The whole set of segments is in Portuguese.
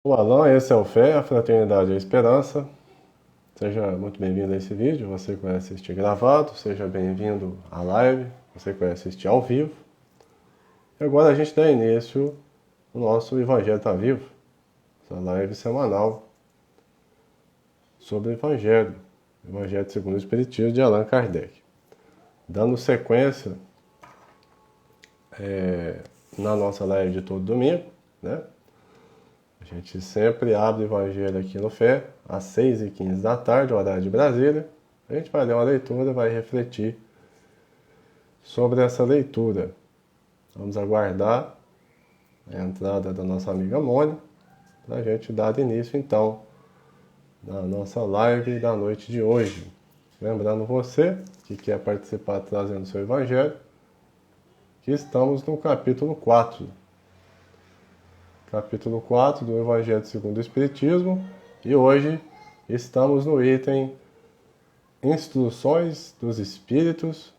O Alan, esse é o Fé, a Fraternidade e a Esperança. Seja muito bem-vindo a esse vídeo, você que vai assistir gravado, seja bem-vindo à live, você que vai assistir ao vivo. E agora a gente dá início ao nosso Evangelho Está Vivo, essa live semanal sobre o Evangelho segundo o Espiritismo de Allan Kardec. Dando sequência na nossa live de todo domingo, né? A gente sempre abre o Evangelho aqui no Fé, às 6h15 da tarde, horário de Brasília. A gente vai ler uma leitura, vai refletir sobre essa leitura. Vamos aguardar a entrada da nossa amiga Mônica, para a gente dar início, então, na nossa live da noite de hoje. Lembrando você que quer participar trazendo seu Evangelho, que estamos no capítulo 4. Capítulo 4 do Evangelho segundo o Espiritismo. E hoje estamos no item Instruções dos Espíritos,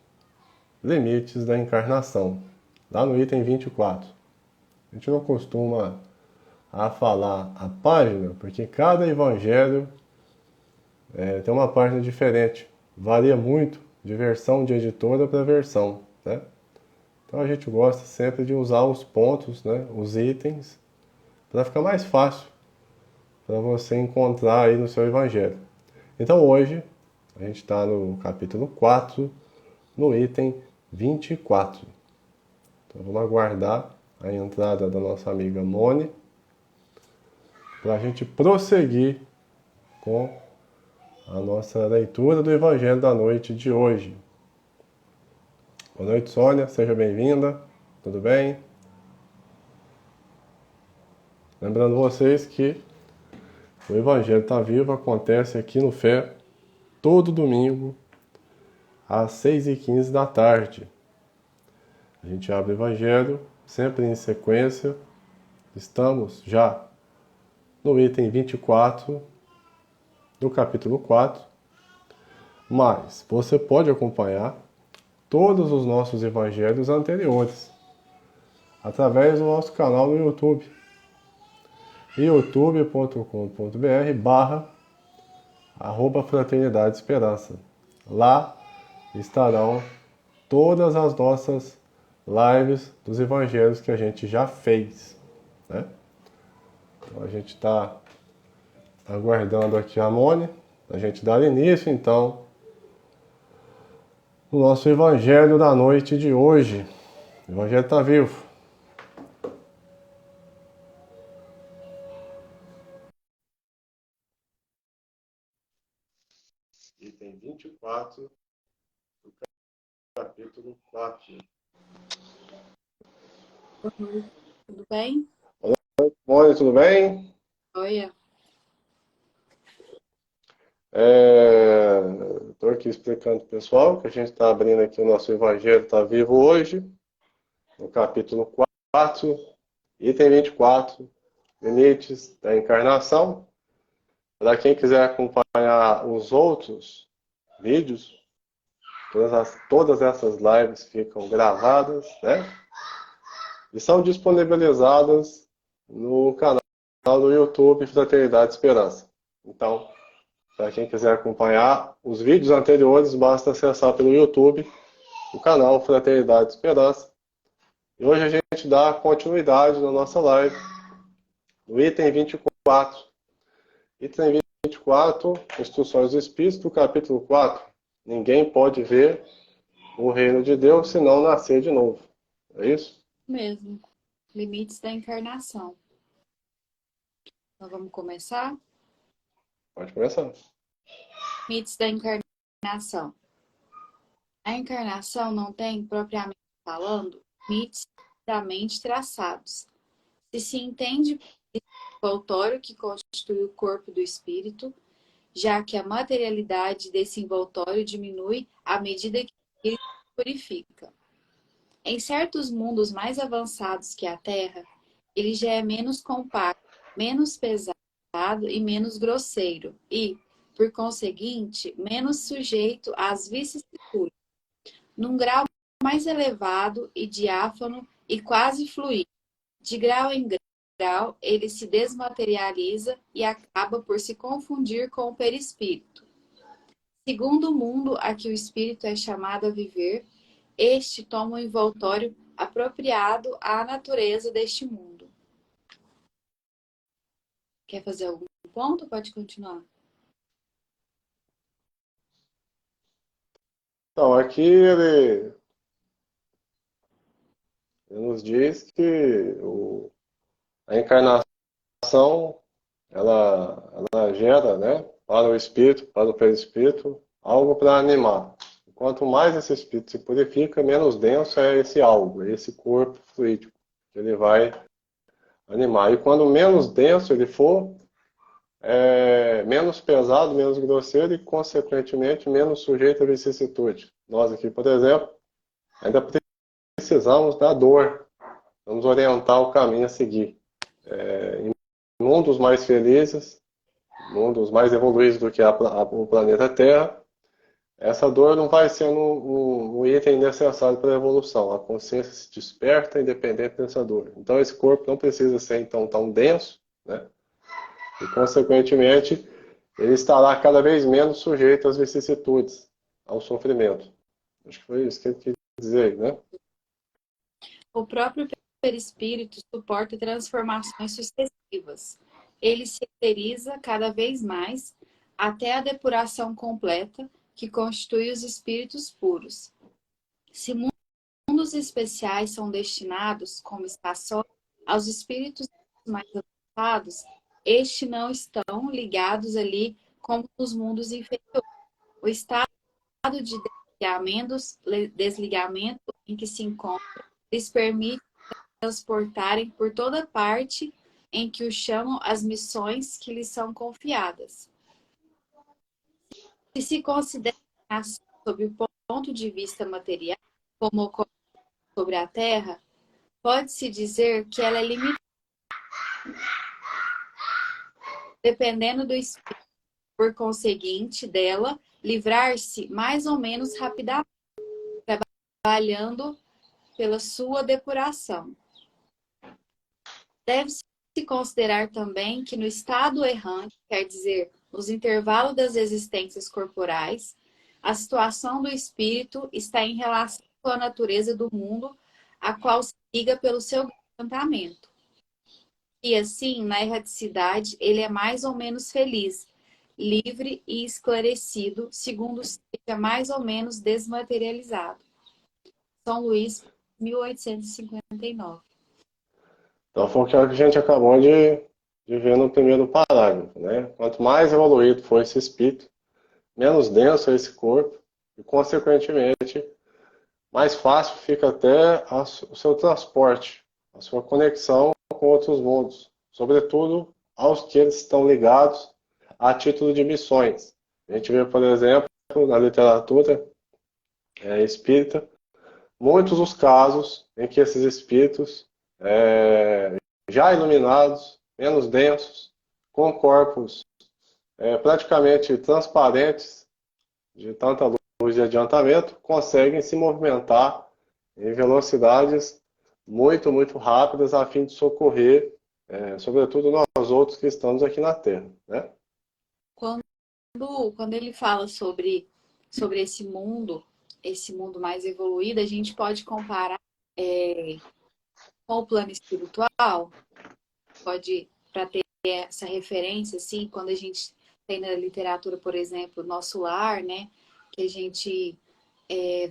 Limites da Encarnação, lá no item 24. A gente não costuma falar a página, porque cada evangelho tem uma página diferente. Varia muito de versão de editora para versão, né? Então a gente gosta sempre de usar os pontos, né, os itens, para ficar mais fácil para você encontrar aí no seu evangelho. Então hoje a gente está no capítulo 4, no item 24. Então vamos aguardar a entrada da nossa amiga Mone para a gente prosseguir com a nossa leitura do Evangelho da noite de hoje. Boa noite, Sônia, seja bem-vinda, tudo bem? Lembrando vocês que o Evangelho Está Vivo acontece aqui no Fé todo domingo às 6h15 da tarde. A gente abre o Evangelho sempre em sequência. Estamos já no item 24 do capítulo 4. Mas você pode acompanhar todos os nossos evangelhos anteriores através do nosso canal no YouTube, youtube.com.br/Fraternidade Esperança. Lá estarão todas as nossas lives dos evangelhos que a gente já fez, né? Então a gente está aguardando aqui a Mônica, a gente dar início então no nosso Evangelho da noite de hoje. O Evangelho está vivo. Item 24 do capítulo 4. Oi, tudo bem? Mônica, tudo bem? Oi. Estou aqui explicando para o pessoal que a gente está abrindo aqui o nosso Evangelho está vivo hoje, no capítulo 4, item 24, limites da encarnação. Para quem quiser acompanhar os outros vídeos, todas essas lives ficam gravadas, né? E são disponibilizadas no canal do YouTube Fraternidade Esperança. Então, para quem quiser acompanhar os vídeos anteriores, basta acessar pelo YouTube o canal Fraternidade Esperança. E hoje a gente dá continuidade na nossa live no item 24. Item 24, Instruções do Espírito, do capítulo 4. Ninguém pode ver o reino de Deus se não nascer de novo. É isso? Mesmo. Limites da encarnação. Então vamos começar? Pode começar. Limites da encarnação. A encarnação não tem, propriamente falando, limites exatamente traçados. Se entende o envoltório que constitui o corpo do espírito, já que a materialidade desse envoltório diminui à medida que ele se purifica. Em certos mundos mais avançados que a Terra, ele já é menos compacto, menos pesado e menos grosseiro e, por conseguinte, menos sujeito às vicissitudes, num grau mais elevado e diáfano e quase fluido. De grau em grau, ele se desmaterializa e acaba por se confundir com o perispírito. Segundo o mundo a que o espírito é chamado a viver, este toma um envoltório apropriado à natureza deste mundo. Quer fazer algum ponto? Pode continuar. Então, aqui ele nos diz que a encarnação ela gera, né, para o espírito, para o perispírito, algo para animar. Quanto mais esse espírito se purifica, menos denso é esse algo, esse corpo fluídico, que ele vai animar. E quando menos denso ele for, menos pesado, menos grosseiro e, consequentemente, menos sujeito a vicissitude. Nós aqui, por exemplo, ainda precisamos da dor. Vamos orientar o caminho a seguir. Em mundos mais felizes, mundos mais evoluídos do que o planeta Terra, essa dor não vai ser um item necessário para a evolução. A consciência se desperta independente dessa dor. Então esse corpo não precisa ser então tão denso, né? E consequentemente ele estará cada vez menos sujeito às vicissitudes, ao sofrimento. Acho que foi isso que ele quis dizer, né? O próprio perispírito suporta transformações sucessivas. Ele se eteriza cada vez mais até a depuração completa, que constitui os espíritos puros. Se mundos especiais são destinados, como está só, aos espíritos mais avançados, estes não estão ligados ali como nos mundos inferiores. O estado de desligamento em que se encontra lhes permite transportarem por toda parte em que o chamam as missões que lhes são confiadas. Se se considera sob o ponto de vista material, como ocorre sobre a Terra, pode-se dizer que ela é limitada, dependendo do espírito, por conseguinte, dela livrar-se mais ou menos rapidamente, trabalhando pela sua depuração. Deve-se considerar também que no estado errante, quer dizer, nos intervalos das existências corporais, a situação do espírito está em relação com a natureza do mundo, a qual se liga pelo seu encantamento. E assim, na erraticidade, ele é mais ou menos feliz, livre e esclarecido, segundo seja mais ou menos desmaterializado. São Luís, 1859. Então foi o que a gente acabou de ver no primeiro parágrafo, né? Quanto mais evoluído for esse espírito, menos denso é esse corpo e, consequentemente, mais fácil fica até o seu transporte, a sua conexão com outros mundos, sobretudo aos que eles estão ligados a título de missões. A gente vê, por exemplo, na literatura espírita, muitos os casos em que esses espíritos já iluminados, menos densos, com corpos praticamente transparentes, de tanta luz de adiantamento, conseguem se movimentar em velocidades muito, muito rápidas a fim de socorrer, sobretudo nós outros que estamos aqui na Terra, né? Quando ele fala sobre esse mundo mais evoluído, a gente pode comparar com o plano espiritual, pode, para ter essa referência, assim, quando a gente tem na literatura, por exemplo, Nosso Lar, né, que a gente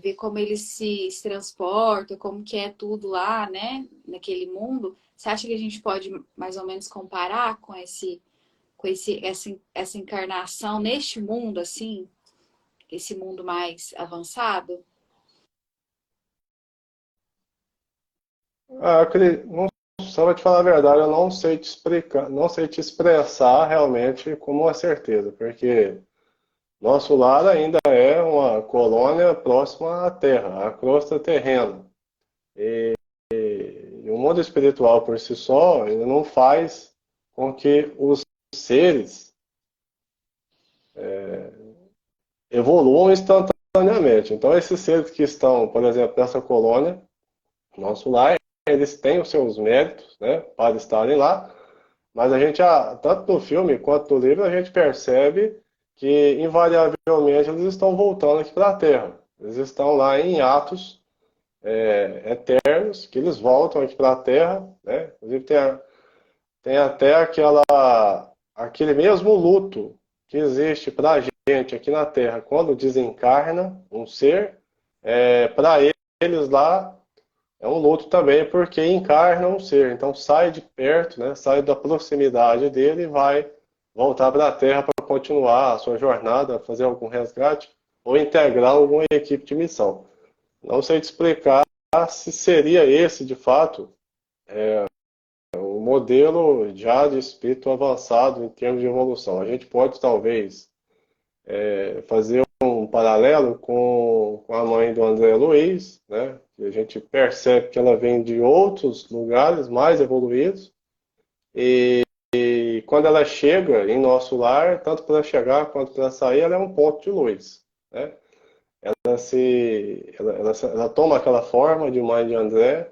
vê como eles se transportam, como que é tudo lá, né, naquele mundo. Você acha que a gente pode mais ou menos comparar com essa encarnação neste mundo, assim, esse mundo mais avançado? Não, só para te falar a verdade, eu não sei te explicar, não sei te expressar realmente com uma certeza, porque nosso lar ainda é uma colônia próxima à Terra, à crosta terrena. E o mundo espiritual por si só, ele não faz com que os seres evoluam instantaneamente. Então, esses seres que estão, por exemplo, nessa colônia, nosso lar, eles têm os seus méritos, né, para estarem lá, mas a gente, tanto no filme quanto no livro, a gente percebe que, invariavelmente, eles estão voltando aqui para a Terra. Eles estão lá em atos eternos, que eles voltam aqui para a Terra, né? Inclusive tem até aquele mesmo luto que existe para a gente aqui na Terra, quando desencarna um ser, para eles lá é um luto também, porque encarna um ser. Então sai de perto, né? Sai da proximidade dele e vai voltar para a Terra para continuar a sua jornada, fazer algum resgate ou integrar alguma equipe de missão. Não sei te explicar se seria esse, de fato, o modelo já de espírito avançado em termos de evolução. A gente pode, talvez, fazer um paralelo com a mãe do André Luiz, né? Que a gente percebe que ela vem de outros lugares mais evoluídos, e quando ela chega em nosso lar, tanto para chegar quanto para sair, ela é um ponto de luz, né? Ela toma aquela forma de mãe de André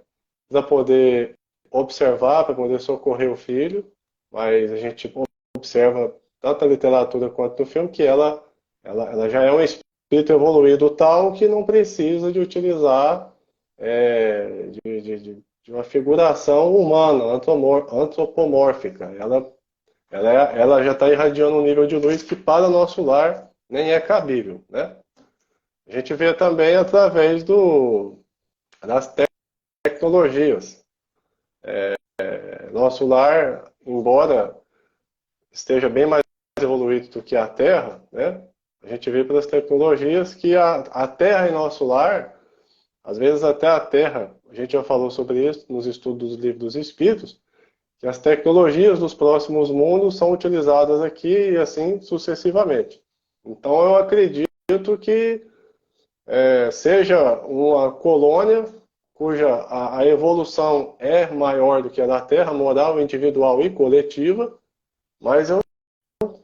para poder observar, para poder socorrer o filho, mas a gente observa tanto a literatura quanto no filme que ela já é um espírito evoluído tal que não precisa de utilizar de uma figuração humana, antropomórfica. Ela já está irradiando um nível de luz que para nosso lar nem é cabível, né? A gente vê também através das tecnologias. Nosso lar, embora esteja bem mais evoluído do que a Terra, né? A gente vê pelas tecnologias que a Terra em nosso lar, às vezes até a Terra, a gente já falou sobre isso nos estudos dos livros dos Espíritos, que as tecnologias dos próximos mundos são utilizadas aqui e assim sucessivamente. Então eu acredito que seja uma colônia cuja a evolução é maior do que a da Terra, moral, individual e coletiva, mas eu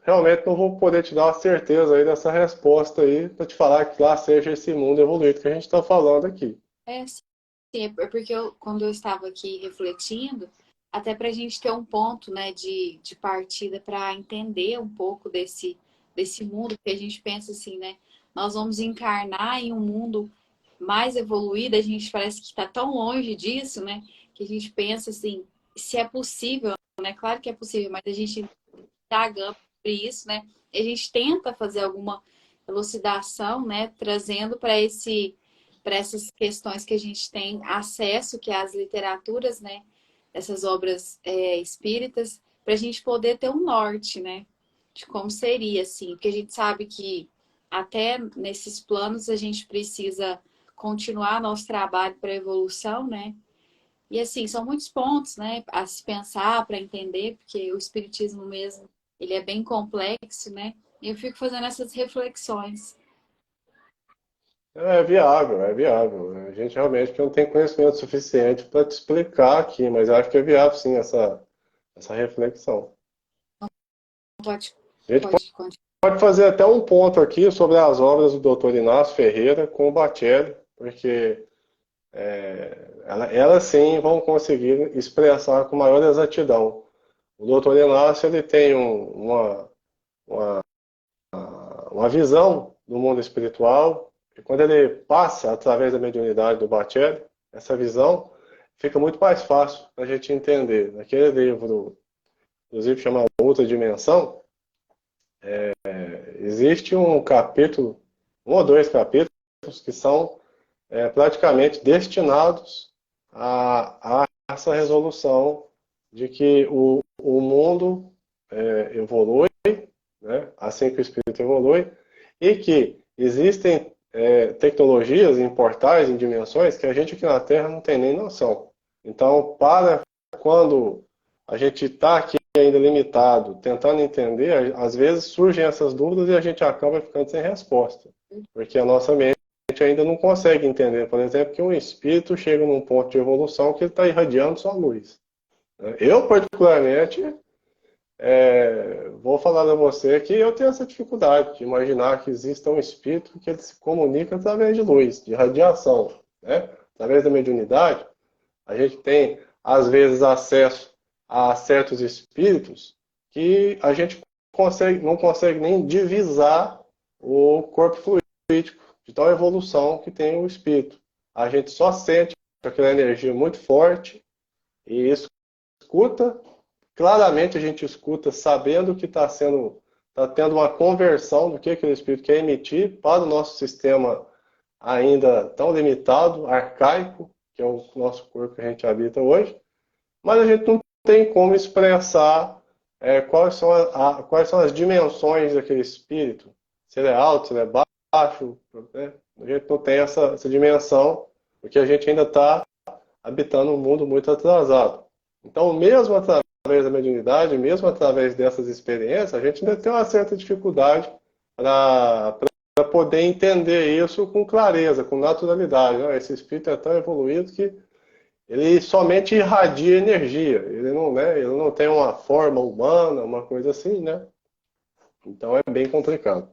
realmente não vou poder te dar uma certeza aí dessa resposta aí para te falar que lá seja esse mundo evoluído que a gente está falando aqui. Sim, é porque quando eu estava aqui refletindo, até para a gente ter um ponto, né, de partida para entender um pouco desse mundo, que a gente pensa assim, né? Nós vamos encarnar em um mundo mais evoluído, a gente parece que está tão longe disso, né? Que a gente pensa assim, se é possível, né? Claro que é possível, mas a gente indagando sobre isso, né? E a gente tenta fazer alguma elucidação, né? Trazendo para essas questões que a gente tem acesso, que é as literaturas, né? Essas obras espíritas, para a gente poder ter um norte, né? De como seria, assim. Porque a gente sabe que até nesses planos a gente precisa continuar nosso trabalho para a evolução, né? E assim, são muitos pontos, né, a se pensar, para entender, porque o espiritismo mesmo, ele é bem complexo, né? E eu fico fazendo essas reflexões. É viável, é viável. A gente realmente não tem conhecimento suficiente para te explicar aqui, mas acho que é viável sim essa reflexão. Pode, A gente pode continuar. pode fazer até um ponto aqui sobre as obras do Dr. Inácio Ferreira com o Bacelli, porque elas sim vão conseguir expressar com maior exatidão. O Dr. Inácio ele tem uma visão do mundo espiritual, e quando ele passa através da mediunidade do Bacelli, essa visão fica muito mais fácil para a gente entender. Naquele livro, inclusive, chamado Outra Dimensão, existe um capítulo, um ou dois capítulos, que são praticamente destinados a essa resolução de que o mundo evolui, né, assim que o espírito evolui, e que existem tecnologias em portais, em dimensões, que a gente aqui na Terra não tem nem noção. Então, quando a gente está aqui ainda limitado, tentando entender, às vezes surgem essas dúvidas e a gente acaba ficando sem resposta. Porque a nossa mente ainda não consegue entender, por exemplo, que um espírito chega num ponto de evolução que ele está irradiando sua luz. Eu, particularmente, vou falar a você que eu tenho essa dificuldade de imaginar que exista um espírito que ele se comunica através de luz, de radiação, né? Através da mediunidade. A gente tem, às vezes, acesso a certos espíritos que a gente não consegue nem divisar o corpo fluídico, de tal evolução que tem o espírito. A gente só sente aquela energia muito forte e escuta. Claramente a gente escuta sabendo que está tendo uma conversão do que aquele espírito quer emitir para o nosso sistema ainda tão limitado, arcaico, que é o nosso corpo que a gente habita hoje, mas a gente não tem como expressar quais são as dimensões daquele espírito, se ele é alto, se ele é baixo, né? A gente não tem essa dimensão, porque a gente ainda está habitando um mundo muito atrasado. Então, mesmo através da mediunidade, mesmo através dessas experiências, a gente ainda tem uma certa dificuldade para poder entender isso com clareza, com naturalidade. Né? Esse espírito é tão evoluído que ele somente irradia energia. Ele não tem uma forma humana, uma coisa assim, né? Então é bem complicado.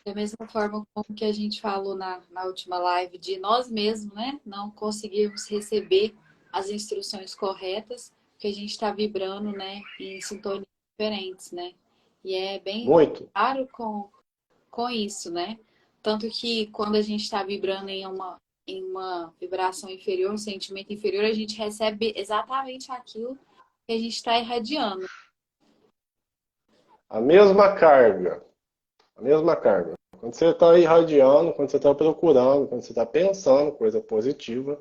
Da mesma forma como que a gente falou na última live, de nós mesmos, né? Não conseguirmos receber as instruções corretas, porque a gente está vibrando, né? Em sintonias diferentes, né? E é bem Muito. claro com isso, né? Tanto que quando a gente está vibrando em uma vibração inferior, um sentimento inferior, a gente recebe exatamente aquilo que a gente está irradiando. A mesma carga. A mesma carga. Quando você está irradiando, quando você está procurando, quando você está pensando coisa positiva,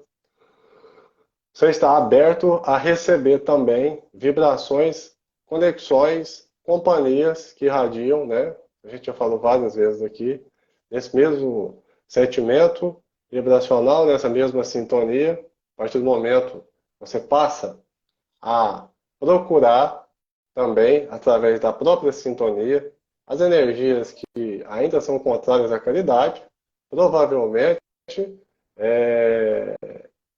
você está aberto a receber também vibrações, conexões, companhias que irradiam, né? A gente já falou várias vezes aqui, nesse mesmo sentimento vibracional, nessa mesma sintonia. A partir do momento que você passa a procurar também, através da própria sintonia, as energias que ainda são contrárias à caridade, provavelmente é,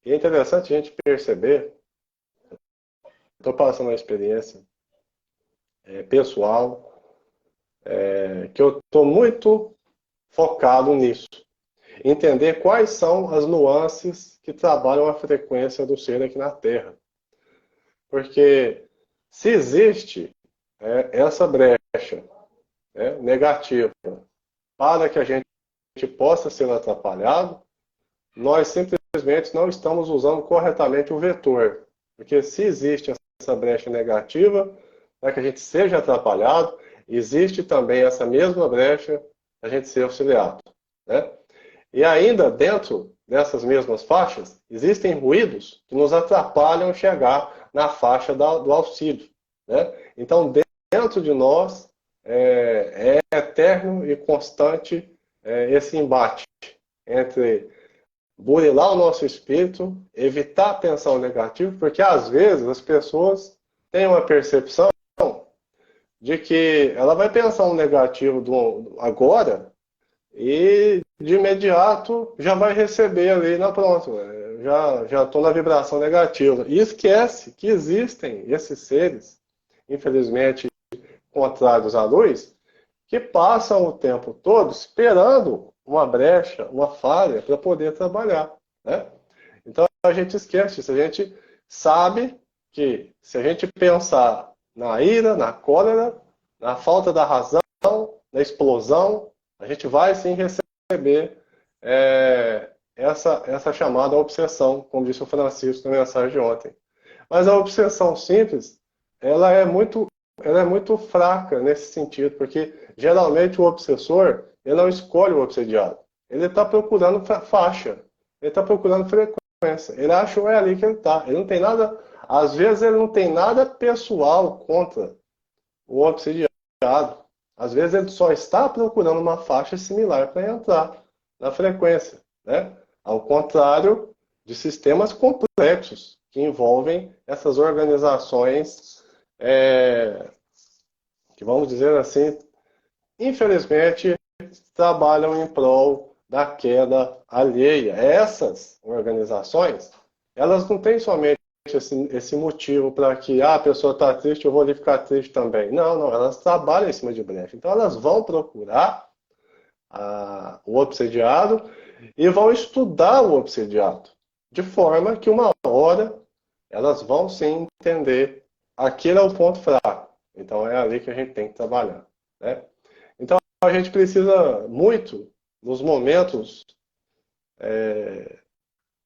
é interessante a gente perceber, estou passando uma experiência pessoal, que eu estou muito focado nisso. Entender quais são as nuances que trabalham a frequência do ser aqui na Terra. Porque se existe essa brecha negativa para que a gente possa ser atrapalhado, nós simplesmente não estamos usando corretamente o vetor. Porque se existe essa brecha negativa para que a gente seja atrapalhado, existe também essa mesma brecha para a gente ser auxiliado. Né? E ainda dentro dessas mesmas faixas, existem ruídos que nos atrapalham chegar na faixa do auxílio. Né? Então, dentro de nós, é eterno e constante esse embate entre burilar o nosso espírito, evitar a tensão negativa, porque às vezes as pessoas têm uma percepção de que ela vai pensar um negativo agora e de imediato já vai receber ali na pronto. Já estou na vibração negativa. E esquece que existem esses seres, infelizmente, contrários à luz, que passam o tempo todo esperando uma brecha, uma falha para poder trabalhar. Né? Então a gente esquece isso. A gente sabe que se a gente pensar na ira, na cólera, na falta da razão, na explosão, a gente vai sim receber essa chamada obsessão, como disse o Francisco na mensagem de ontem. Mas a obsessão simples, ela é muito fraca nesse sentido, porque geralmente o obsessor, ele não escolhe o obsediado. Ele está procurando faixa, ele está procurando frequência. Ele acha que é ali que ele está. Ele não tem nada, às vezes ele não tem nada pessoal contra o obsediado. Às vezes ele só está procurando uma faixa similar para entrar na frequência. Né? Ao contrário de sistemas complexos que envolvem essas organizações que, vamos dizer assim, infelizmente, trabalham em prol da queda alheia. Essas organizações, elas não têm somente esse motivo para que a pessoa está triste, eu vou ali ficar triste também. Não, elas trabalham em cima de brecha. Então, elas vão procurar o obsediado e vão estudar o obsediado, de forma que uma hora, elas vão sim entender aquele é o ponto fraco. Então é ali que a gente tem que trabalhar, né? Então a gente precisa muito, nos momentos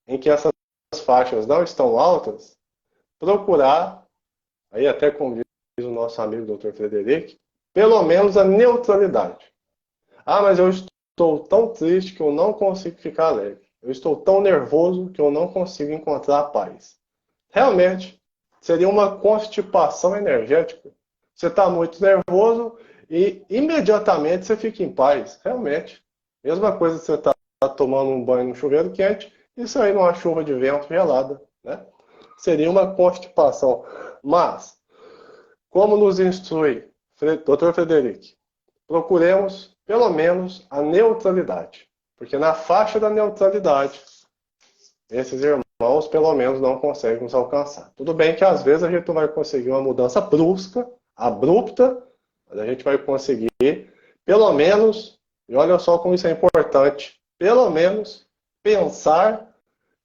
em que essas faixas não estão altas, procurar, aí até como diz o nosso amigo Dr. Frederic, pelo menos a neutralidade. Ah, mas eu estou tão triste que eu não consigo ficar alegre. Eu estou tão nervoso que eu não consigo encontrar paz. Realmente, seria uma constipação energética. Você está muito nervoso e imediatamente você fica em paz. Realmente. Mesma coisa se você está tomando um banho no chuveiro quente e sair numa chuva de vento gelada, né? Seria uma constipação. Mas, como nos instrui Dr. Frederic, procuremos pelo menos a neutralidade. Porque na faixa da neutralidade, esses irmãos pelo menos não conseguem nos alcançar. Tudo bem que às vezes a gente não vai conseguir uma mudança brusca, abrupta, mas a gente vai conseguir pelo menos, e olha só como isso é importante, pelo menos pensar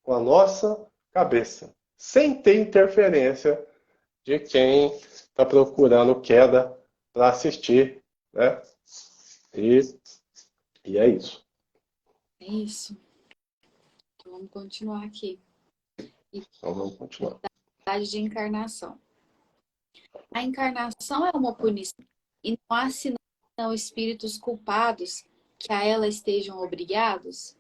com a nossa cabeça, sem ter interferência de quem está procurando queda para assistir, né? E, e é isso. É isso. Então, vamos continuar aqui. Então vamos continuar. De encarnação. A encarnação é uma punição e não há senão espíritos culpados que a ela estejam obrigados?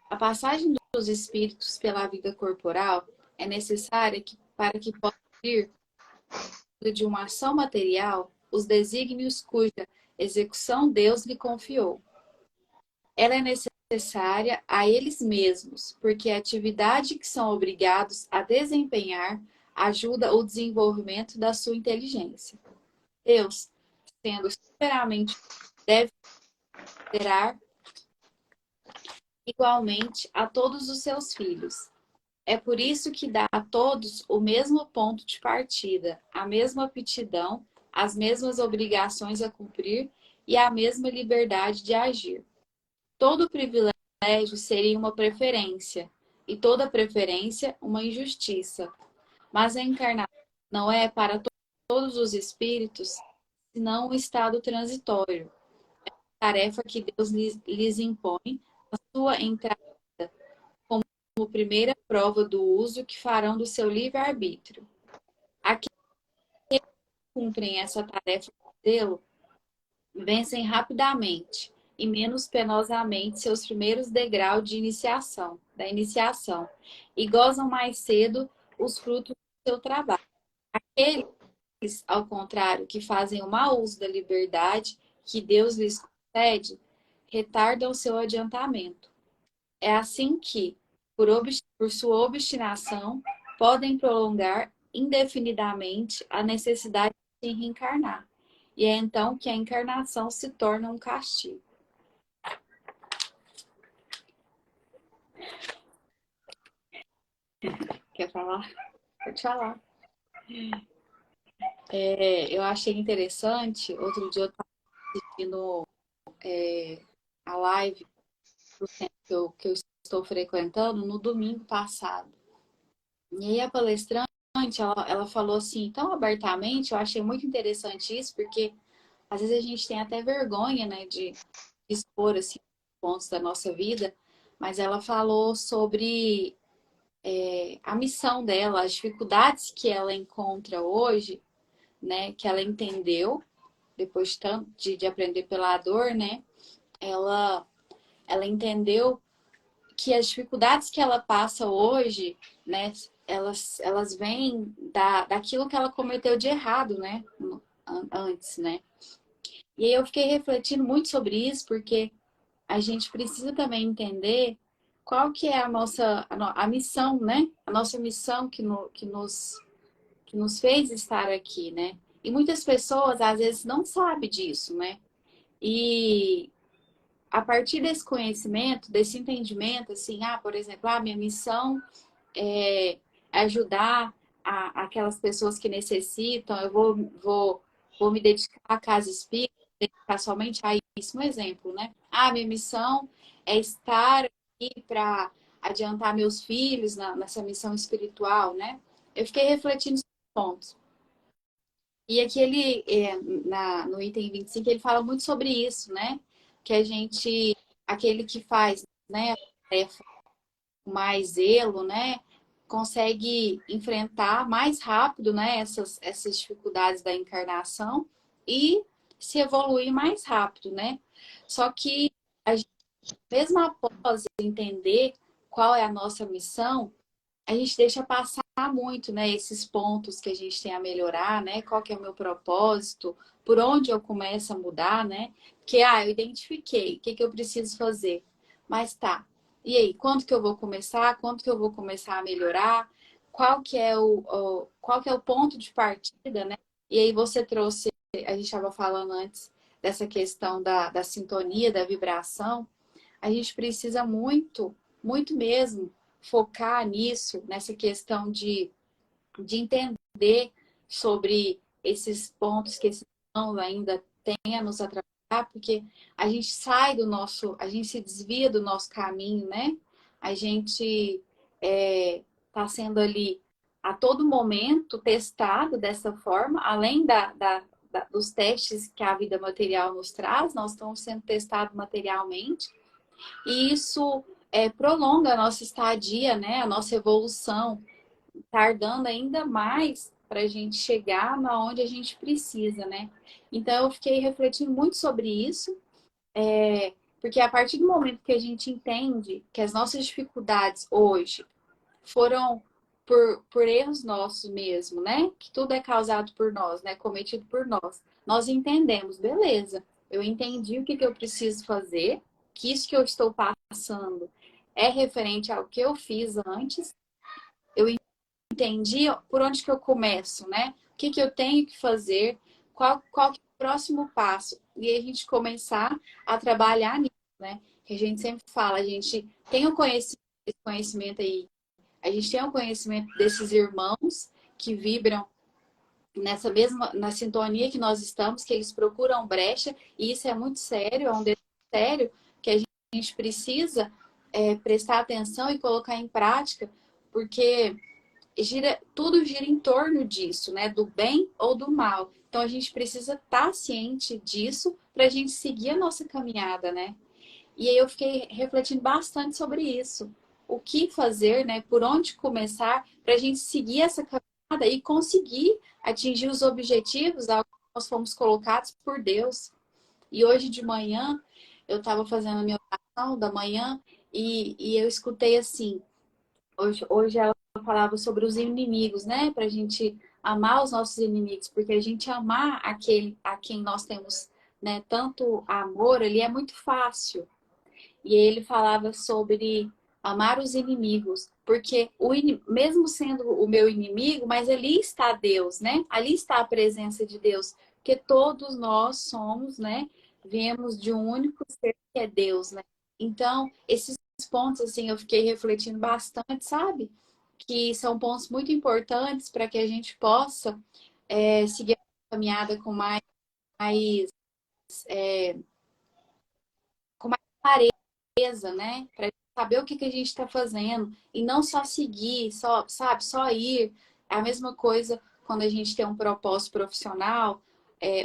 A passagem dos espíritos pela vida corporal é necessária para que possa vir de uma ação material os desígnios cuja execução Deus lhe confiou. Ela é necessária a eles mesmos, porque a atividade que são obrigados a desempenhar ajuda o desenvolvimento da sua inteligência. Deus, sendo superamente, deve considerar igualmente a todos os seus filhos. É por isso que dá a todos o mesmo ponto de partida, a mesma aptidão, as mesmas obrigações a cumprir e a mesma liberdade de agir. Todo privilégio seria uma preferência, e toda preferência uma injustiça. Mas a encarnação não é para todos os espíritos, senão um estado transitório. É uma tarefa que Deus lhes impõe, a sua entrada como primeira prova do uso que farão do seu livre-arbítrio. Aqueles que cumprem essa tarefa de zelo vencem rapidamente e menos penosamente seus primeiros degraus da iniciação, e gozam mais cedo os frutos do seu trabalho. Aqueles, ao contrário, que fazem o mau uso da liberdade que Deus lhes concede, retardam o seu adiantamento. É assim que, por sua obstinação, podem prolongar indefinidamente a necessidade de se reencarnar. E é então que a encarnação se torna um castigo. Quer falar? Pode falar. Eu achei interessante, outro dia eu estava assistindo a live do centro que eu estou frequentando no domingo passado. E aí a palestrante, ela falou assim, tão abertamente, eu achei muito interessante isso, porque às vezes a gente tem até vergonha, né, de expor assim, pontos da nossa vida, mas ela falou sobre a missão dela, as dificuldades que ela encontra hoje, né, que ela entendeu, depois tanto de aprender pela dor, né, ela entendeu que as dificuldades que ela passa hoje, né, elas vêm daquilo que ela cometeu de errado, né, antes, né. E aí eu fiquei refletindo muito sobre isso, porque a gente precisa também entender qual que é a missão, né, a nossa missão que nos fez estar aqui, né. E muitas pessoas, às vezes, não sabem disso, né. E a partir desse conhecimento, desse entendimento, assim, por exemplo, minha missão é ajudar aquelas pessoas que necessitam, eu vou me dedicar à casa espírita, dedicar somente a isso, um exemplo, né? Minha missão é estar aqui para adiantar meus filhos nessa missão espiritual, né? Eu fiquei refletindo sobre pontos. E aqui no item 25, ele fala muito sobre isso, né? Que a gente, aquele que faz, né, a tarefa com mais zelo, né? Consegue enfrentar mais rápido, né, essas dificuldades da encarnação e se evoluir mais rápido, né? Só que a gente, mesmo após entender qual é a nossa missão, a gente deixa passar muito, né, esses pontos que a gente tem a melhorar, né? Qual que é o meu propósito, por onde eu começo a mudar, né? Porque, eu identifiquei, o que que eu preciso fazer? Mas tá, e aí, quando que eu vou começar? Quando que eu vou começar a melhorar? Qual que é o ponto de partida, né? E aí você trouxe, a gente estava falando antes dessa questão da sintonia, da vibração. A gente precisa muito, muito mesmo, focar nisso, nessa questão de entender sobre esses pontos que esses irmãos ainda têm a nos atrapalhar, porque a gente sai do nosso, a gente se desvia do nosso caminho, né? A gente está sendo ali a todo momento testado dessa forma, além dos testes que a vida material nos traz, nós estamos sendo testados materialmente, e isso prolonga a nossa estadia, né? A nossa evolução, tardando ainda mais para a gente chegar na onde a gente precisa, né? Então eu fiquei refletindo muito sobre isso, porque a partir do momento que a gente entende que as nossas dificuldades hoje foram por erros nossos mesmo, né? Que tudo é causado por nós, né? Cometido por nós. Nós entendemos, beleza, eu entendi o que que eu preciso fazer, que isso que eu estou passando é referente ao que eu fiz antes, eu entendi por onde que eu começo, né? O que que eu tenho que fazer, qual que é o próximo passo. E a gente começar a trabalhar nisso, né? Que a gente sempre fala, a gente tem o conhecimento aí, a gente tem o conhecimento desses irmãos que vibram na sintonia que nós estamos, que eles procuram brecha, e isso é muito sério, é um desejo sério que a gente precisa prestar atenção e colocar em prática, porque tudo gira em torno disso, né? Do bem ou do mal. Então a gente precisa estar ciente disso para a gente seguir a nossa caminhada, né? E aí eu fiquei refletindo bastante sobre isso. O que fazer, né? Por onde começar para a gente seguir essa caminhada e conseguir atingir os objetivos a que nós fomos colocados por Deus. E hoje de manhã eu estava fazendo a minha oração da manhã e eu escutei assim. Hoje ela falava sobre os inimigos, né? Para a gente amar os nossos inimigos, porque a gente amar aquele a quem nós temos, né, tanto amor, ele é muito fácil. E ele falava sobre amar os inimigos, porque mesmo sendo o meu inimigo, mas ali está Deus, né? Ali está a presença de Deus, porque todos nós somos, né? Viemos de um único ser que é Deus, né? Então, esses pontos, assim, eu fiquei refletindo bastante, sabe? Que são pontos muito importantes para que a gente possa seguir a caminhada mais, com mais clareza, né? Para saber o que que a gente está fazendo e não só seguir, só, sabe, só ir. É a mesma coisa quando a gente tem um propósito profissional,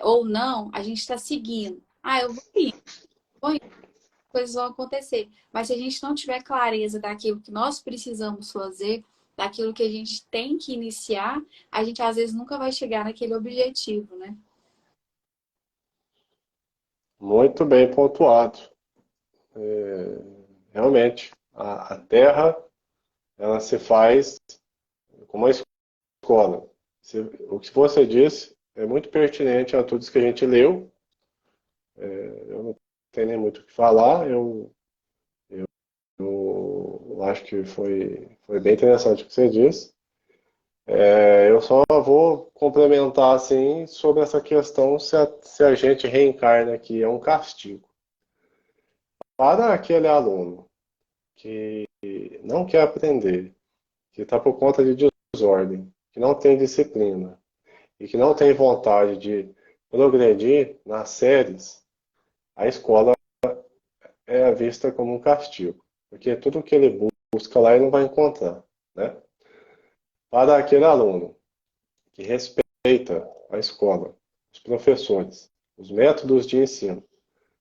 ou não, a gente está seguindo. Eu vou ir, coisas vão acontecer. Mas se a gente não tiver clareza daquilo que nós precisamos fazer, daquilo que a gente tem que iniciar, a gente às vezes nunca vai chegar naquele objetivo, né? Muito bem pontuado. Realmente, a Terra, ela se faz como uma escola. O que você disse é muito pertinente a tudo isso que a gente leu. Eu não tenho nem muito o que falar. Eu acho que foi bem interessante o que você disse. Eu só vou complementar assim sobre essa questão se a gente reencarna aqui é um castigo. Para aquele aluno que não quer aprender, que está por conta de desordem, que não tem disciplina e que não tem vontade de progredir nas séries, a escola é vista como um castigo, porque tudo que ele busca lá e não vai encontrar, né? Para aquele aluno que respeita a escola, os professores, os métodos de ensino,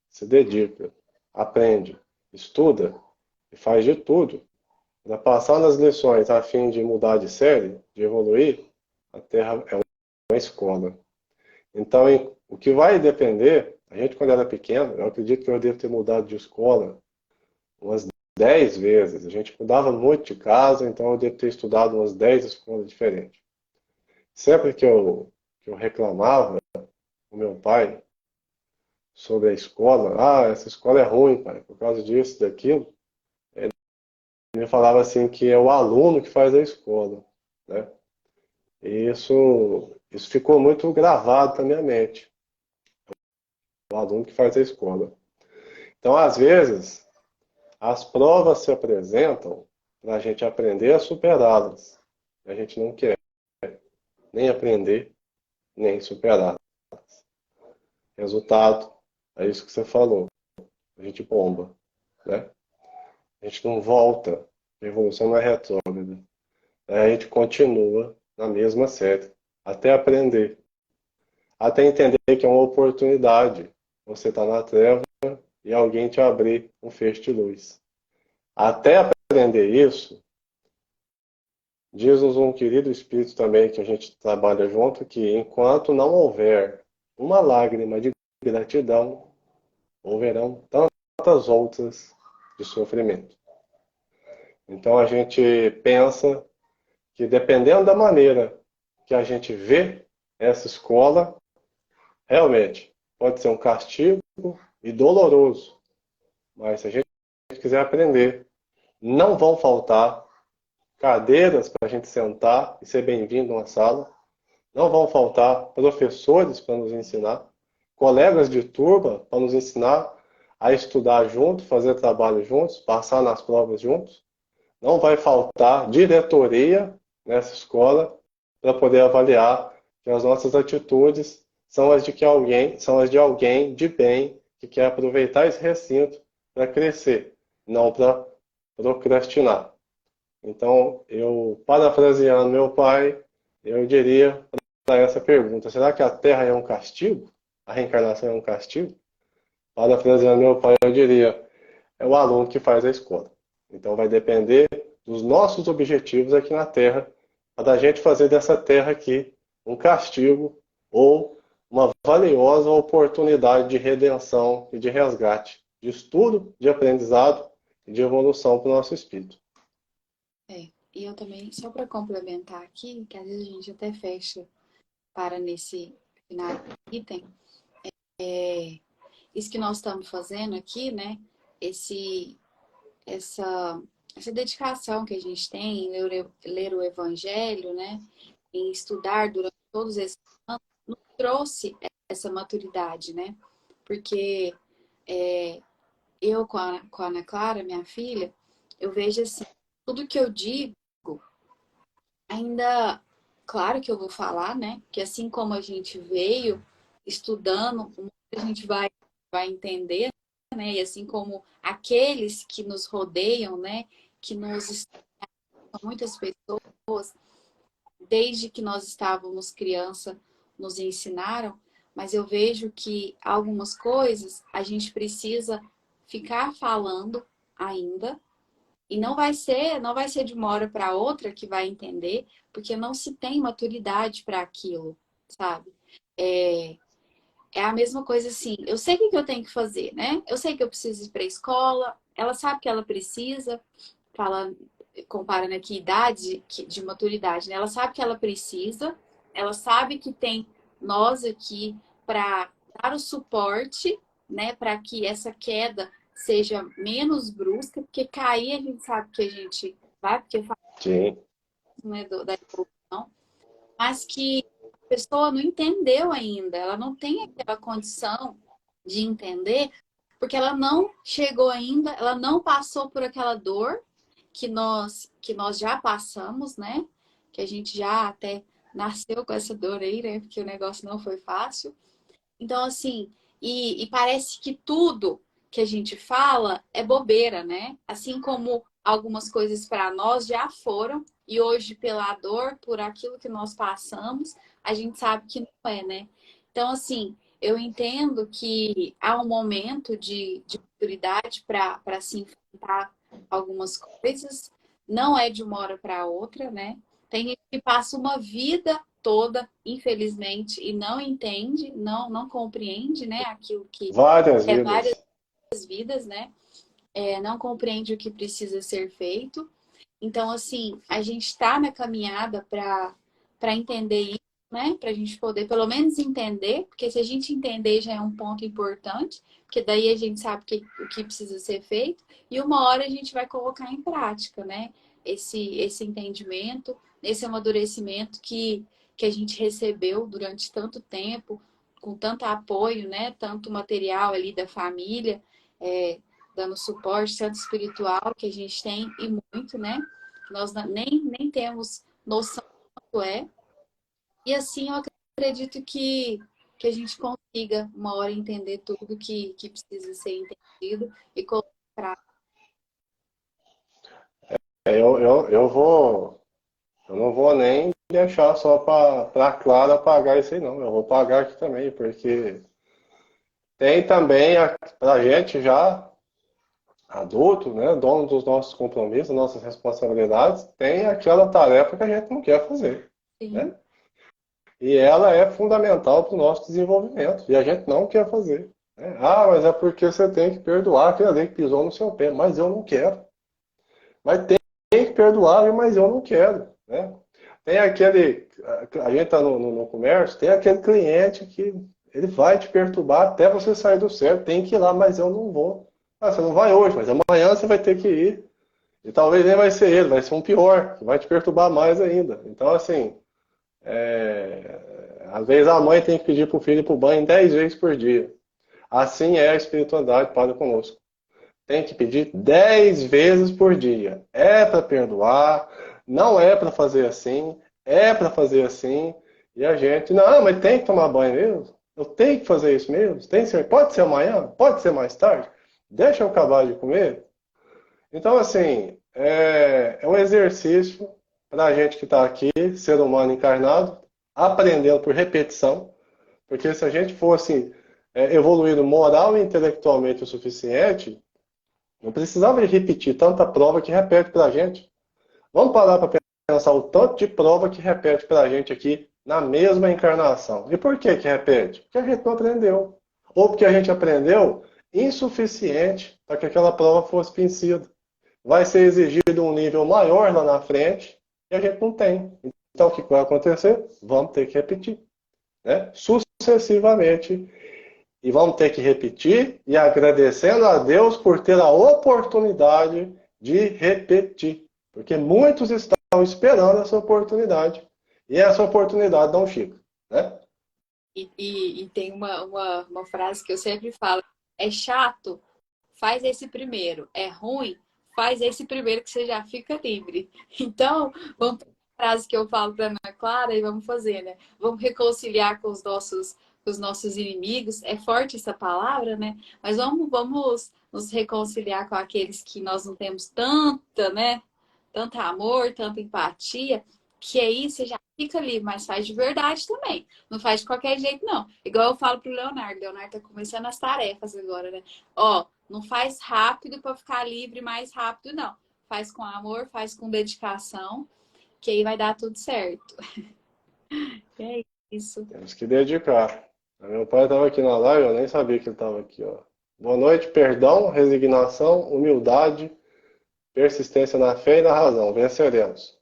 se dedica, aprende, estuda e faz de tudo para passar nas lições a fim de mudar de série, de evoluir, a Terra é uma escola. Então, o que vai depender, a gente quando era pequeno, eu acredito que eu devo ter mudado de escola umas 10 vezes. A gente mudava muito de casa, então eu devo ter estudado umas 10 escolas diferentes. Sempre que eu reclamava com meu pai sobre a escola, essa escola é ruim, pai, por causa disso, daquilo, ele falava assim que é o aluno que faz a escola, né? E isso ficou muito gravado na minha mente, o aluno que faz a escola. Então, às vezes, as provas se apresentam para a gente aprender a superá-las. A gente não quer nem aprender, nem superá-las. Resultado, é isso que você falou. A gente bomba, né? A gente não volta, a evolução não é retrógrada. A gente continua na mesma série, até aprender, até entender que é uma oportunidade. Você está na treva e alguém te abrir um feixe de luz. Até aprender isso, diz-nos um querido espírito também que a gente trabalha junto, que enquanto não houver uma lágrima de gratidão, houverão tantas outras de sofrimento. Então a gente pensa que dependendo da maneira que a gente vê essa escola, realmente pode ser um castigo e doloroso, mas se a gente quiser aprender, não vão faltar cadeiras para a gente sentar e ser bem-vindo numa sala, não vão faltar professores para nos ensinar, colegas de turma para nos ensinar a estudar juntos, fazer trabalho juntos, passar nas provas juntos. Não vai faltar diretoria nessa escola para poder avaliar que as nossas atitudes são as de alguém de bem que quer aproveitar esse recinto para crescer, não para procrastinar. Então, eu, parafraseando meu pai, eu diria para essa pergunta: será que a Terra é um castigo? A reencarnação é um castigo? Parafraseando meu pai, eu diria: é o aluno que faz a escola. Então, vai depender dos nossos objetivos aqui na Terra, para a gente fazer dessa Terra aqui um castigo ou uma valiosa oportunidade de redenção e de resgate, de estudo, de aprendizado e de evolução para o nosso espírito. E eu também, só para complementar aqui, que às vezes a gente até fecha para nesse final item, isso que nós estamos fazendo aqui, né? Essa, essa dedicação que a gente tem em ler o Evangelho, né? Em estudar durante todos esses anos, nos trouxe essa maturidade, né? Porque eu com a Ana Clara, minha filha, eu vejo assim, tudo que eu digo, ainda, claro que eu vou falar, né? Que assim como a gente veio estudando, a gente vai entender, né? E assim como aqueles que nos rodeiam, né? Que nos muitas pessoas, desde que nós estávamos criança, nos ensinaram, mas eu vejo que algumas coisas a gente precisa ficar falando ainda, e não vai ser de uma hora para outra que vai entender, porque não se tem maturidade para aquilo, sabe? É a mesma coisa assim, eu sei o que eu tenho que fazer, né? Eu sei que eu preciso ir para a escola, ela sabe que ela precisa, fala, comparando aqui idade de maturidade, né? Ela sabe que ela precisa, ela sabe que tem nós aqui para dar o suporte, né? Para que essa queda seja menos brusca, porque cair a gente sabe que a gente vai, porque faz, Sim. né, da evolução, mas que a pessoa não entendeu ainda, ela não tem aquela condição de entender, porque ela não chegou ainda, ela não passou por aquela dor que nós já passamos, né? Que a gente já até nasceu com essa dor aí, né? Porque o negócio não foi fácil. Então, assim, e parece que tudo que a gente fala é bobeira, né? Assim como algumas coisas para nós já foram, e hoje, pela dor, por aquilo que nós passamos, a gente sabe que não é, né? Então, assim, eu entendo que há um momento de maturidade para se enfrentar algumas coisas, não é de uma hora para outra, né? Tem gente que passa uma vida toda, infelizmente, e não entende, não compreende, né, aquilo que Várias é várias vidas. vidas, né? Não compreende o que precisa ser feito. Então, assim, a gente está na caminhada para entender isso, né? Para a gente poder, pelo menos, entender, porque se a gente entender já é um ponto importante, porque daí a gente sabe o que precisa ser feito, e uma hora a gente vai colocar em prática, né? Esse entendimento, esse amadurecimento que a gente recebeu durante tanto tempo, com tanto apoio, né? Tanto material ali da família, dando suporte, tanto espiritual que a gente tem e muito, né? Nós nem temos noção do quanto é. E assim eu acredito que a gente consiga uma hora entender tudo que precisa ser entendido e colocar pra... Eu não vou nem deixar só para Clara pagar isso aí, não. Eu vou pagar aqui também, porque tem também para a gente já adulto, né, dono dos nossos compromissos, nossas responsabilidades, tem aquela tarefa que a gente não quer fazer, né? Sim, E ela é fundamental para o nosso desenvolvimento, e a gente não quer fazer, né? Ah, mas é porque você tem que perdoar aquele ali que pisou no seu pé, mas eu não quero. Mas tem que perdoar, mas eu não quero, né? Tem aquele, a gente está no comércio, tem aquele cliente que ele vai te perturbar até você sair do sério, tem que ir lá, mas eu não vou. Ah, você não vai hoje, mas amanhã você vai ter que ir. E talvez nem vai ser ele, vai ser um pior, que vai te perturbar mais ainda. Então, assim, às vezes a mãe tem que pedir para o filho ir para o banho 10 vezes por dia. Assim é a espiritualidade para conosco. Tem que pedir 10 vezes por dia. É para perdoar, não é para fazer assim, é para fazer assim. E a gente, não, mas tem que tomar banho mesmo? Eu tenho que fazer isso mesmo? Tem que ser, pode ser amanhã? Pode ser mais tarde? Deixa eu acabar de comer? Então, assim, é um exercício para a gente que está aqui, ser humano encarnado, aprendendo por repetição, porque se a gente fosse evoluído moral e intelectualmente o suficiente, não precisava de repetir tanta prova que repete para a gente. Vamos parar para pensar o tanto de prova que repete para a gente aqui na mesma encarnação. E por que que repete? Porque a gente não aprendeu. Ou porque a gente aprendeu insuficiente para que aquela prova fosse vencida. Vai ser exigido um nível maior lá na frente e a gente não tem. Então o que vai acontecer? Vamos ter que repetir, né? Sucessivamente. E vamos ter que repetir e agradecendo a Deus por ter a oportunidade de repetir. Porque muitos estão esperando essa oportunidade. E essa oportunidade não chega, né? e tem uma frase que eu sempre falo: é chato, faz esse primeiro. É ruim, faz esse primeiro que você já fica livre. Então, vamos pegar a frase que eu falo para Ana Clara e vamos fazer, né? Vamos reconciliar com os nossos inimigos. É forte essa palavra, né? Mas vamos nos reconciliar com aqueles que nós não temos tanta, né? Tanto amor, tanta empatia, que aí você já fica livre, mas faz de verdade também. Não faz de qualquer jeito, não. Igual eu falo pro Leonardo. Leonardo tá começando as tarefas agora, né? Ó, não faz rápido para ficar livre mais rápido, não. Faz com amor, faz com dedicação, que aí vai dar tudo certo. É isso. Temos que dedicar. Meu pai estava aqui na live, eu nem sabia que ele estava aqui, ó. Boa noite, perdão, resignação, humildade, persistência na fé e na razão. Venceremos.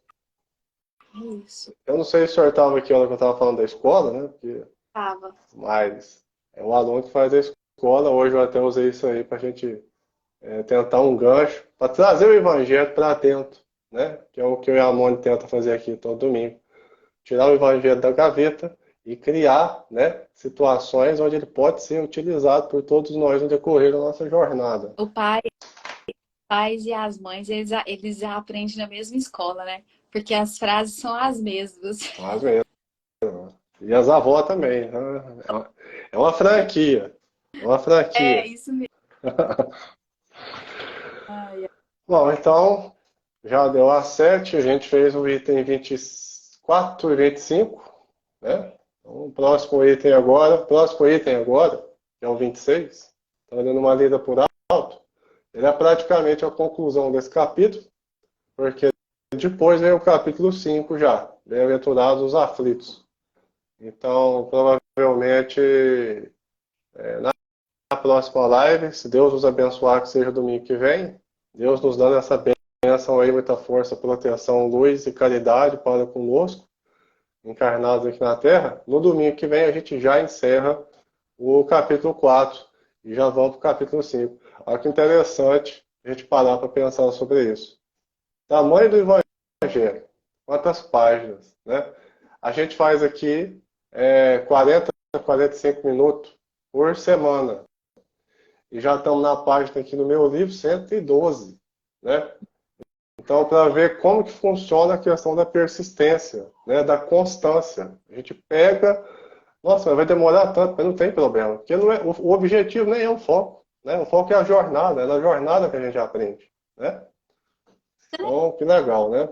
É isso. Eu não sei se o senhor estava aqui na hora que eu estava falando da escola, né? Tava. Mas é um aluno que faz a escola. Hoje eu até usei isso aí para a gente tentar um gancho, para trazer o evangelho para dentro, né? Que é o que eu e a Mone tenta fazer aqui todo domingo. Tirar o evangelho da gaveta e criar, né, situações onde ele pode ser utilizado por todos nós no decorrer da nossa jornada. O pai, pais e as mães, eles já aprendem na mesma escola, né? Porque as frases são as mesmas. Mas mesmo. E as avós também, né? É uma franquia. É uma É franquia. isso mesmo. Ai, Bom, então já deu a 7, a gente fez o item 24 e 25, né? Então, próximo item agora, que é o 26, está dando uma lida por alto, ele é praticamente a conclusão desse capítulo, porque depois vem o capítulo 5 já, bem-aventurados os aflitos. Então, provavelmente, na próxima live, se Deus nos abençoar, que seja domingo que vem, Deus nos dando essa bênção aí, muita força, proteção, luz e caridade para conosco, encarnados aqui na Terra. No domingo que vem a gente já encerra o capítulo 4 e já vamos para o capítulo 5. Olha que interessante a gente parar para pensar sobre isso. Tamanho do Evangelho, quantas páginas, né? A gente faz aqui 40 a 45 minutos por semana. E já estamos na página aqui no meu livro 112, né? Então, para ver como que funciona a questão da persistência, né? Da constância. A gente pega, nossa, mas vai demorar tanto, mas não tem problema, porque não é, o objetivo nem é o foco, né? O foco é a jornada, é na jornada que a gente aprende, né? Então, que legal, né?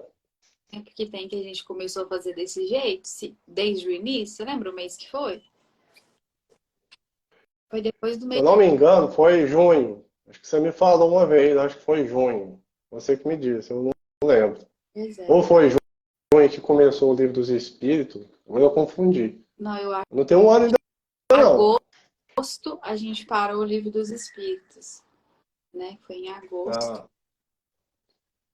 Tempo que tem que a gente começou a fazer desse jeito, desde o início, você lembra o mês que foi? Foi depois do Se mês. eu não me engano, foi junho. Acho que você me falou uma vez, acho que foi junho. Você que me disse, eu não lembro. Pois é. Ou foi junho que começou o livro dos Espíritos, ou eu confundi. Não, eu acho Não tem um ano ainda, que em não. agosto a gente parou o livro dos Espíritos, né? Foi em agosto. Ah,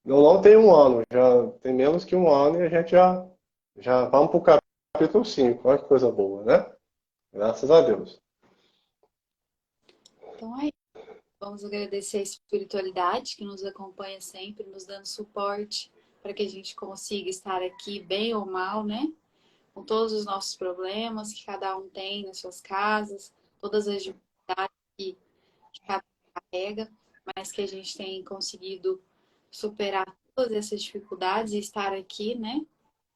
não tem um ano, já tem menos que um ano e a gente já vamos para o capítulo 5. Olha que coisa boa, né? Graças a Deus. Então é isso. Vamos agradecer a espiritualidade que nos acompanha sempre, nos dando suporte para que a gente consiga estar aqui, bem ou mal, né? Com todos os nossos problemas que cada um tem nas suas casas, todas as dificuldades que cada um carrega, mas que a gente tem conseguido superar todas essas dificuldades e estar aqui, né?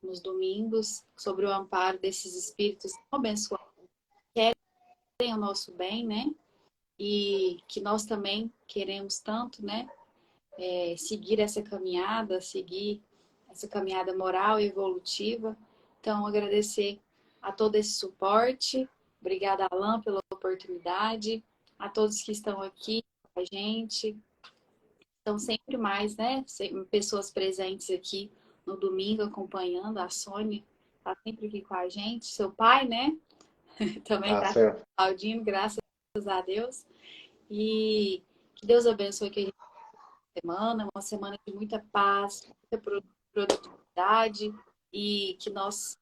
Nos domingos, sobre o amparo desses espíritos tão abençoados, que querem o nosso bem, né? E que nós também queremos tanto, né? Seguir essa caminhada moral e evolutiva. Então, agradecer a todo esse suporte. Obrigada, Alan, pela oportunidade. A todos que estão aqui com a gente. Estão sempre mais, né? Pessoas presentes aqui no domingo acompanhando. A Sônia está sempre aqui com a gente. Seu pai, né? Também está Certo. aplaudindo, graças a Deus. E que Deus abençoe que a gente semana, uma semana de muita paz, muita produtividade e que nós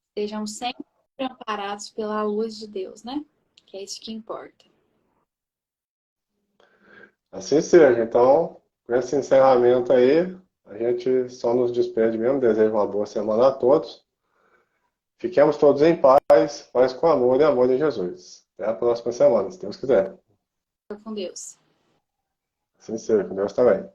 estejamos sempre amparados pela luz de Deus, né? Que é isso que importa. Assim seja. Então, com esse encerramento aí, a gente só nos despede mesmo. Desejo uma boa semana a todos. Fiquemos todos em paz com amor e amor em Jesus. Até a próxima semana, se Deus quiser. Fica com Deus. Assim seja, com Deus também.